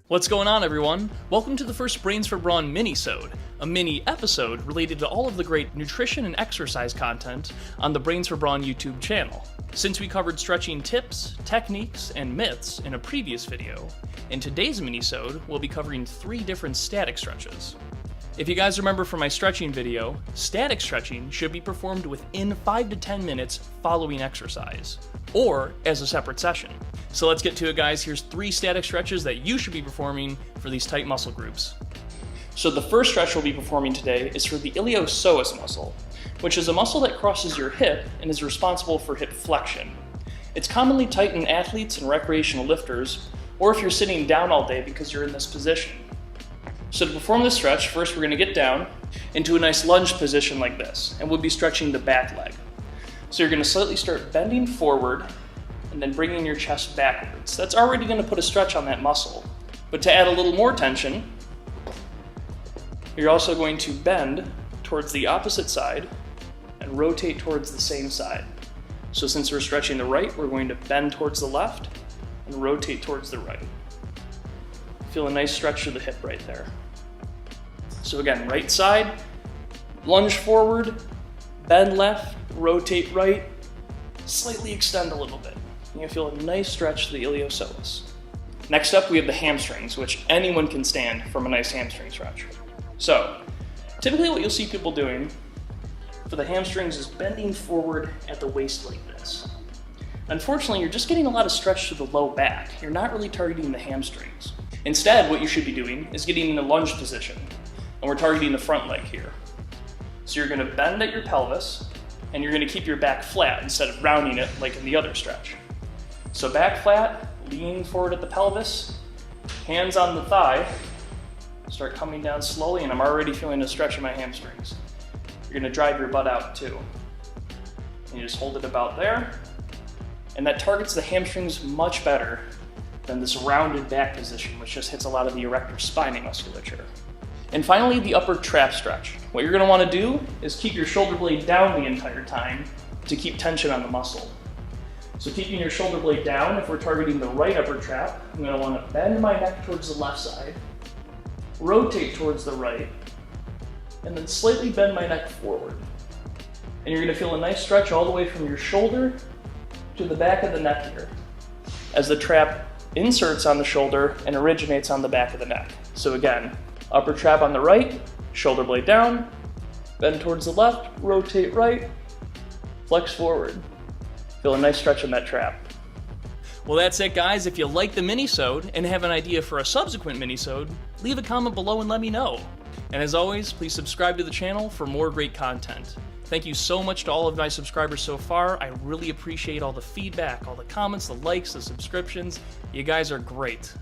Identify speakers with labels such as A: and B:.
A: What's going on, everyone? Welcome to the first Brains for Brawn Minisode, a mini episode related to all of the great nutrition and exercise content on the Brains for Brawn YouTube channel. Since we covered stretching tips, techniques, and myths in a previous video, in today's minisode, we'll be covering 3 different static stretches. If you guys remember from my stretching video, static stretching should be performed within 5 to 10 minutes following exercise, or as a separate session. So let's get to it, guys. Here's 3 static stretches that you should be performing for these tight muscle groups. So the first stretch we'll be performing today is for the iliopsoas muscle, which is a muscle that crosses your hip and is responsible for hip flexion. It's commonly tight in athletes and recreational lifters, or if you're sitting down all day because you're in this position. So to perform this stretch, first we're going to get down into a nice lunge position like this, and we'll be stretching the back leg. So you're going to slightly start bending forward and then bringing your chest backwards. That's already going to put a stretch on that muscle. But to add a little more tension, you're also going to bend towards the opposite side and rotate towards the same side. So since we're stretching the right, we're going to bend towards the left and rotate towards the right. Feel a nice stretch to the hip right there. So again, right side, lunge forward, bend left, rotate right, slightly extend a little bit. You're gonna feel a nice stretch to the iliopsoas. Next up, we have the hamstrings, which anyone can stand from a nice hamstring stretch. So, typically what you'll see people doing for the hamstrings is bending forward at the waist like this. Unfortunately, you're just getting a lot of stretch to the low back. You're not really targeting the hamstrings. Instead, what you should be doing is getting in a lunge position, and we're targeting the front leg here. So you're gonna bend at your pelvis, and you're gonna keep your back flat instead of rounding it like in the other stretch. So back flat, lean forward at the pelvis, hands on the thigh, start coming down slowly, and I'm already feeling a stretch in my hamstrings. You're gonna drive your butt out too. And you just hold it about there, and that targets the hamstrings much better than this rounded back position, which just hits a lot of the erector spinae musculature. And finally, the upper trap stretch. What you're gonna wanna do is keep your shoulder blade down the entire time to keep tension on the muscle. So keeping your shoulder blade down, if we're targeting the right upper trap, I'm gonna wanna bend my neck towards the left side, rotate towards the right, and then slightly bend my neck forward. And you're gonna feel a nice stretch all the way from your shoulder to the back of the neck here, as the trap inserts on the shoulder and originates on the back of the neck. So again, upper trap on the right, shoulder blade down, bend towards the left, rotate right, flex forward. Feel a nice stretch in that trap. Well, that's it, guys. If you like the minisode and have an idea for a subsequent minisode, leave a comment below and let me know. And as always, please subscribe to the channel for more great content. Thank you so much to all of my subscribers so far. I really appreciate all the feedback, all the comments, the likes, the subscriptions. You guys are great.